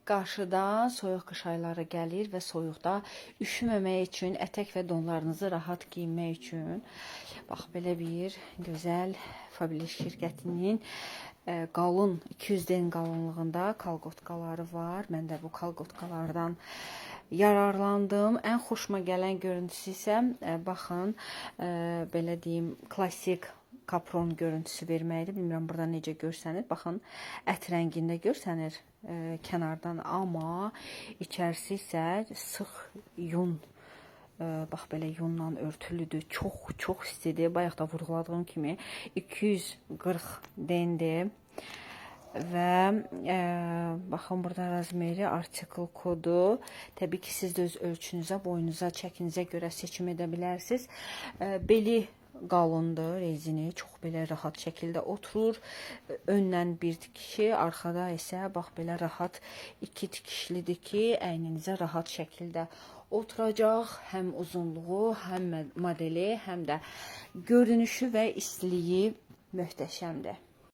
Qarşıda soyuq qış ayları gəlir və soyuqda üşüməmək üçün, ətək və donlarınızı rahat giyinmək üçün bax belə bir gözəl Fabliş şirkətinin qalın 200 den qalınlığında kalqotkaları var. Mən də bu kalqotkalardan yararlandım. Ən xoşuma gələn görüntüsü isə baxın belə deyim klassik kapron görüntüsü verməkdir. Bilmirəm burada necə görsənir. Baxın ət rəngində görsənir kənardan, amma içərisi isə sıx yun. Bax belə yunla örtülüdür. Çox istidir. Bayaq da vurğuladığım kimi 240 dendir. Və baxın burada razmeri, artikel kodu. Təbii ki, siz də öz ölçünüzə, boyunuza, çəkinizə görə seçim edə bilərsiniz. Beli qalındır, rezini çox belə rahat şəkildə oturur. Öndən bir tikişi, arxada isə bax belə rahat iki tikişlidir ki, əyninizə rahat şəkildə oturacaq. Həm uzunluğu, həm modeli, həm də görünüşü və istiliyi möhtəşəmdir.